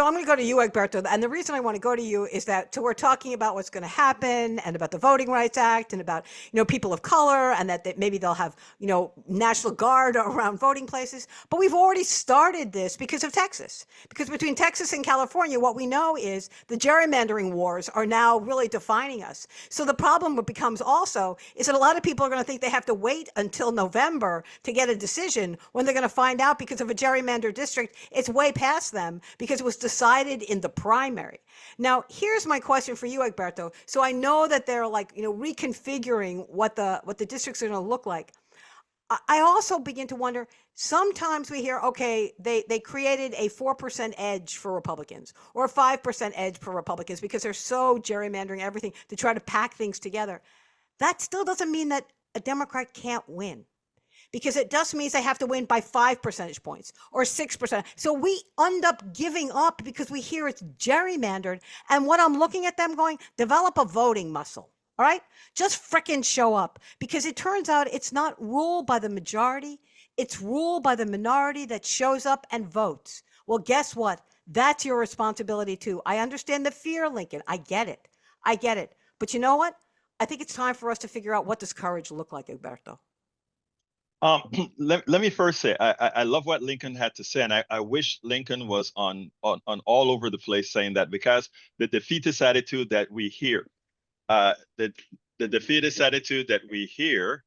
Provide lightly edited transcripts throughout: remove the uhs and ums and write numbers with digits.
So I'm going to go to you, Egberto. And the reason I want to go to you is that so we're talking about what's going to happen and about the Voting Rights Act and about, people of color and that maybe they'll have, National Guard around voting places. But we've already started this because of Texas. Because between Texas and California, what we know is the gerrymandering wars are now really defining us. So the problem becomes also is that a lot of people are going to think they have to wait until November to get a decision when they're going to find out because of a gerrymandered district, it's way past them because it was decided in the primary. Now, here's my question for you, Egberto. So I know that they're reconfiguring what the districts are going to look like. I also begin to wonder, sometimes we hear, okay, they created a 4% edge for Republicans or a 5% edge for Republicans because they're so gerrymandering everything to try to pack things together. That still doesn't mean that a Democrat can't win, because it just means they have to win by 5 percentage points or 6%. So we end up giving up because we hear it's gerrymandered. And what I'm looking at them going, develop a voting muscle. All right, just frickin' show up, because it turns out it's not ruled by the majority. It's ruled by the minority that shows up and votes. Well, guess what? That's your responsibility too. I understand the fear, Lincoln. I get it. But you know what? I think it's time for us to figure out, what does courage look like, Egberto? Let me first say I love what Lincoln had to say, and I wish Lincoln was on all over the place saying that, because the defeatist attitude that we hear, the defeatist attitude that we hear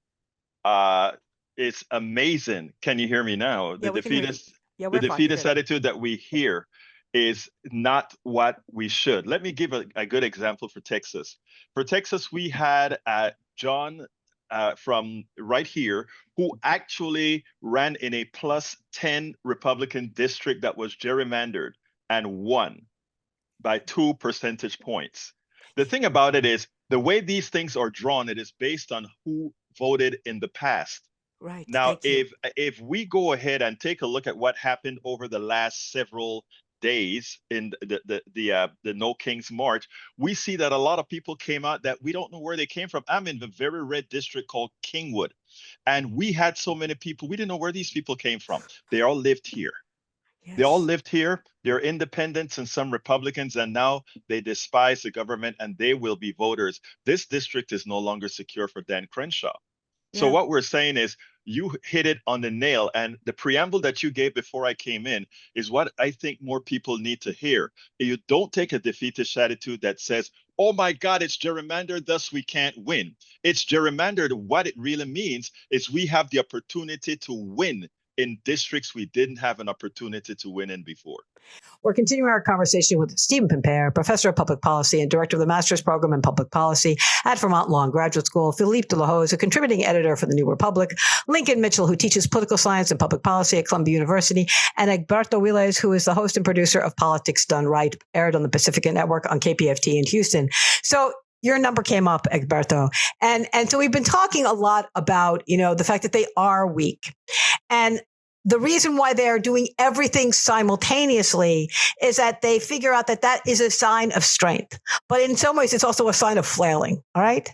is amazing. Can you hear me now? Yeah, The we can hear you. defeatist Yeah, the we're fine. You're defeatist good. attitude that we hear is not what we should. Let me give a good example for Texas. For Texas, we had John from right here, who actually ran in a plus 10 Republican district that was gerrymandered and won by 2 percentage points. The thing about it is, the way these things are drawn, it is based on who voted in the past. Right. Now, Thank you. if we go ahead and take a look at what happened over the last several days in the No Kings March, we see that a lot of people came out that we don't know where they came from. I'm in the very red district called Kingwood, and we had so many people, we didn't know where these people came from. They all lived here. They all Yes. lived here. They're independents and some Republicans, and now they despise the government and they will be voters. This district is no longer secure for Dan Crenshaw. So Yeah. what we're saying is, you hit it on the nail. And the preamble that you gave before I came in is what I think more people need to hear. You don't take a defeatist attitude that says, oh my God, it's gerrymandered, thus we can't win. It's gerrymandered. What it really means is we have the opportunity to win in districts we didn't have an opportunity to win in before. We're continuing our conversation with Stephen Pimpere, Professor of Public Policy and Director of the Master's Program in Public Policy at Vermont Law and Graduate School, Philippe Delahaye, a contributing editor for The New Republic, Lincoln Mitchell, who teaches political science and public policy at Columbia University, and Egberto Willies, who is the host and producer of Politics Done Right, aired on the Pacifica Network on KPFT in Houston. So your number came up, Egberto. And so we've been talking a lot about, the fact that they are weak. And the reason why they are doing everything simultaneously is that they figure out that that is a sign of strength. But in some ways, it's also a sign of flailing. All right.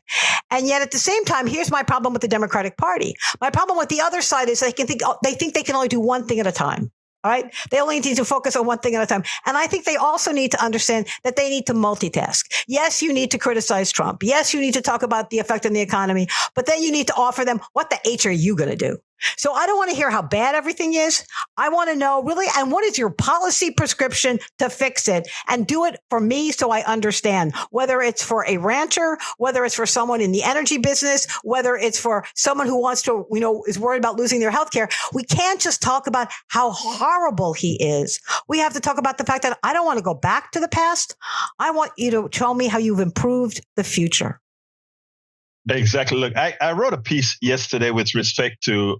And yet at the same time, here's my problem with the Democratic Party. My problem with the other side is they think they can only do one thing at a time. All right. They only need to focus on one thing at a time. And I think they also need to understand that they need to multitask. Yes, you need to criticize Trump. Yes, you need to talk about the effect on the economy, but then you need to offer them, what the H are you going to do? So I don't want to hear how bad everything is. I want to know really, and what is your policy prescription to fix it, and do it for me so I understand, whether it's for a rancher, whether it's for someone in the energy business, whether it's for someone who wants to, is worried about losing their health care. We can't just talk about how horrible he is. We have to talk about the fact that I don't want to go back to the past. I want you to tell me how you've improved the future. Exactly. Look, I wrote a piece yesterday with respect to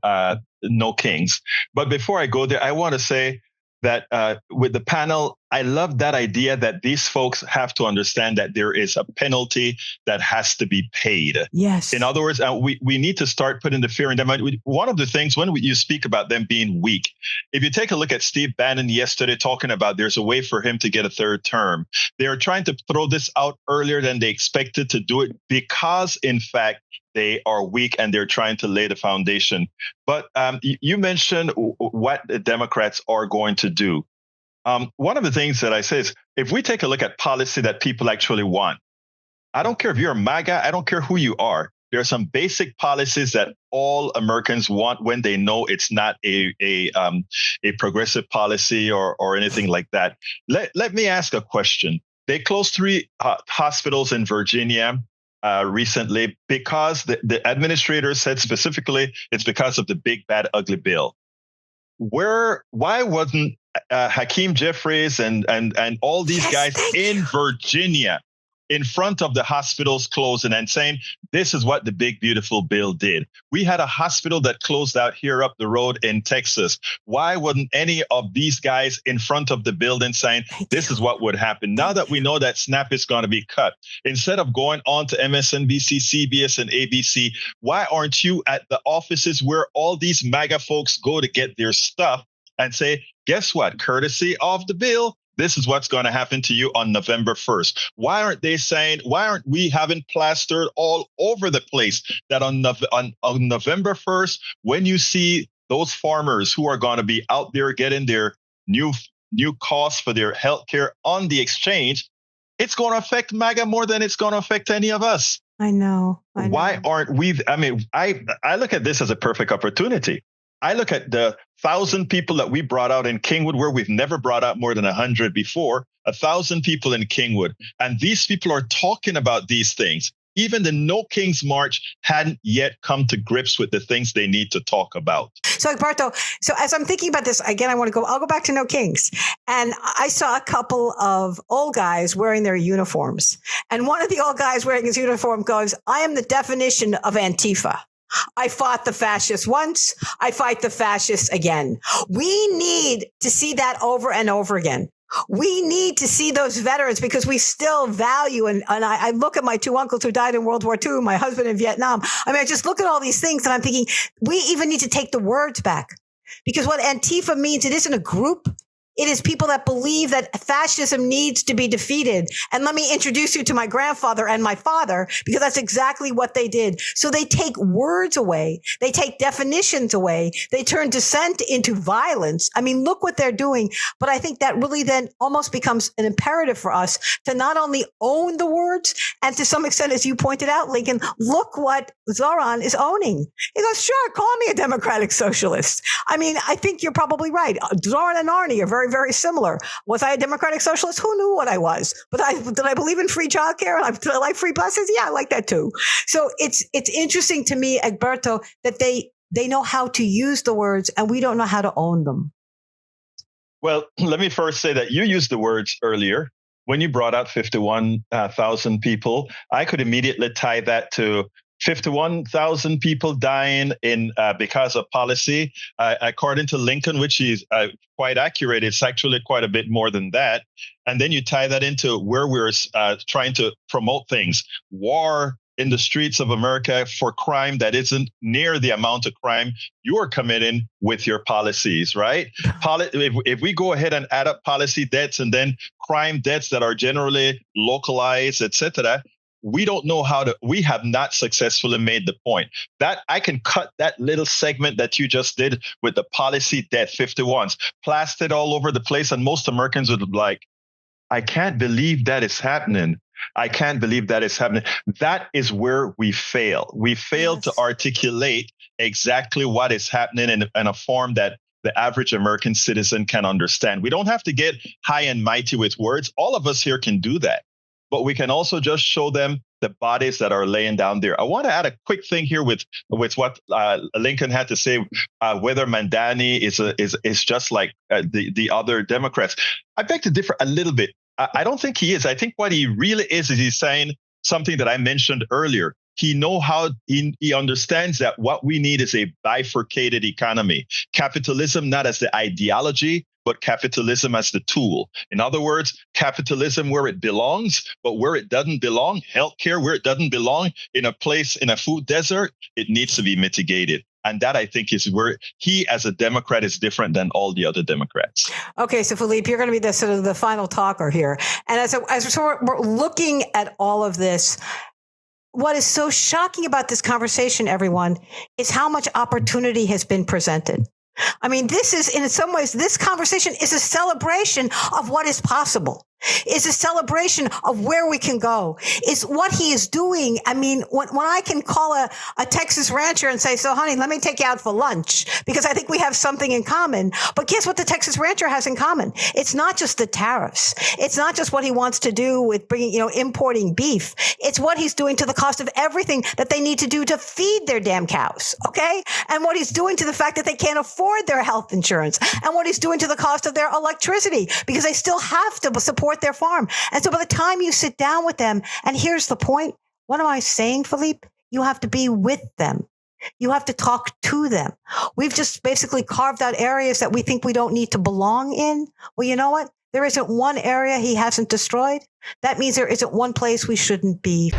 No Kings. But before I go there, I want to say that with the panel, I love that idea that these folks have to understand that there is a penalty that has to be paid. Yes. In other words, we need to start putting the fear in them. One of the things, when you speak about them being weak, if you take a look at Steve Bannon yesterday talking about there's a way for him to get a third term, they are trying to throw this out earlier than they expected to do it because, in fact, they are weak and they're trying to lay the foundation. But you mentioned what the Democrats are going to do. One of the things that I say is, if we take a look at policy that people actually want, I don't care if you're a MAGA, I don't care who you are. There are some basic policies that all Americans want when they know it's not a progressive policy or anything like that. Let me ask a question. They closed 3 hospitals in Virginia recently because the administrator said specifically it's because of the big, bad, ugly bill. Why wasn't Hakeem Jeffries and all these guys in Virginia in front of the hospitals closing and saying, this is what the big, beautiful bill did? We had a hospital that closed out here up the road in Texas. Why wasn't any of these guys in front of the building saying, this is what would happen? Now that we know that SNAP is going to be cut, instead of going on to MSNBC, CBS, and ABC, why aren't you at the offices where all these MAGA folks go to get their stuff and say, guess what? Courtesy of the bill, this is what's going to happen to you on November 1st. Why aren't they saying, why aren't we having plastered all over the place that on November 1st, when you see those farmers who are going to be out there getting their new costs for their health care on the exchange, it's going to affect MAGA more than it's going to affect any of us. I know. Why aren't we? I mean, I look at this as a perfect opportunity. I look at the 1,000 people that we brought out in Kingwood, where we've never brought out more than 100 before, 1,000 people in Kingwood. And these people are talking about these things. Even the No Kings March hadn't yet come to grips with the things they need to talk about. So, Egberto, so as I'm thinking about this, again, I'll go back to No Kings. And I saw a couple of old guys wearing their uniforms. And one of the old guys wearing his uniform goes, I am the definition of Antifa. I fought the fascists once. I fight the fascists again. We need to see that over and over again. We need to see those veterans because we still value. And I look at my 2 uncles who died in World War II, my husband in Vietnam. I mean, I just look at all these things and I'm thinking, we even need to take the words back, because what Antifa means, it isn't a group. It is people that believe that fascism needs to be defeated. And let me introduce you to my grandfather and my father, because that's exactly what they did. So they take words away. They take definitions away. They turn dissent into violence. I mean, look what they're doing. But I think that really then almost becomes an imperative for us to not only own the words, and to some extent, as you pointed out, Lincoln, look what Zoran is owning. He goes, sure, call me a democratic socialist. I mean, I think you're probably right. Zoran and Arnie are very, very similar. Was I a democratic socialist? Who knew what I was? But did I believe in free childcare? Did I like free buses? Yeah, I like that too. So it's interesting to me, Egberto, that they know how to use the words and we don't know how to own them. Well, let me first say that you used the words earlier. When you brought out 51,000 people, I could immediately tie that to 51,000 people dying because of policy. According to Lincoln, which is quite accurate, it's actually quite a bit more than that. And then you tie that into where we're trying to promote things. War in the streets of America for crime that isn't near the amount of crime you're committing with your policies, right? If we go ahead and add up policy debts and then crime debts that are generally localized, etc., we don't know we have not successfully made the point. That I can cut that little segment that you just did with the policy debt 51s, plastered all over the place. And most Americans would be like, I can't believe that is happening. I can't believe that is happening. That is where we fail. We fail to articulate exactly what is happening in a form that the average American citizen can understand. We don't have to get high and mighty with words. All of us here can do that. But we can also just show them the bodies that are laying down there. I want to add a quick thing here with what Lincoln had to say, whether Mamdani is just like the other Democrats. I beg to differ a little bit. I don't think he is. I think what he really is he's saying something that I mentioned earlier. He understands that what we need is a bifurcated economy. Capitalism not as the ideology, but capitalism as the tool. In other words, capitalism where it belongs, but where it doesn't belong, healthcare where it doesn't belong, in a food desert, it needs to be mitigated. And that, I think, is where he, as a Democrat, is different than all the other Democrats. Okay, so Philippe, you're going to be the sort of the final talker here. And as we're looking at all of this, what is so shocking about this conversation, everyone, is how much opportunity has been presented. I mean, this is, in some ways, this conversation is a celebration of what is possible. Is a celebration of where we can go. Is what he is doing. I mean, when I can call a Texas rancher and say, so honey, let me take you out for lunch because I think we have something in common. But guess what the Texas rancher has in common? It's not just the tariffs. It's not just what he wants to do with bringing, importing beef. It's what he's doing to the cost of everything that they need to do to feed their damn cows. Okay. And what he's doing to the fact that they can't afford their health insurance and what he's doing to the cost of their electricity because they still have to support their farm. And so by the time you sit down with them, and here's the point, what am I saying, Philippe? You have to be with them. You have to talk to them. We've just basically carved out areas that we think we don't need to belong in. Well, you know what? There isn't one area he hasn't destroyed. That means there isn't one place we shouldn't be.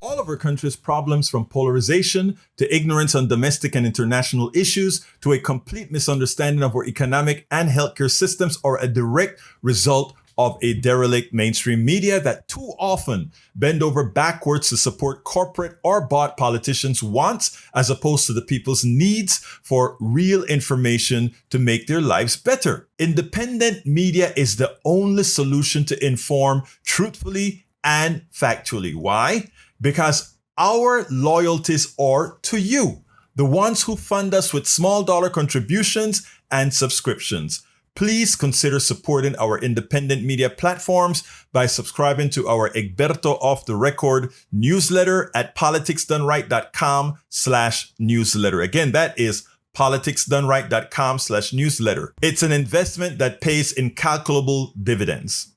All of our country's problems, from polarization to ignorance on domestic and international issues to a complete misunderstanding of our economic and healthcare systems, are a direct result of a derelict mainstream media that too often bend over backwards to support corporate or bought politicians' wants as opposed to the people's needs for real information to make their lives better. Independent media is the only solution to inform truthfully and factually. Why? Because our loyalties are to you, the ones who fund us with small dollar contributions and subscriptions. Please consider supporting our independent media platforms by subscribing to our Egberto Off the Record newsletter at politicsdoneright.com/newsletter. Again, that is politicsdoneright.com/newsletter. It's an investment that pays incalculable dividends.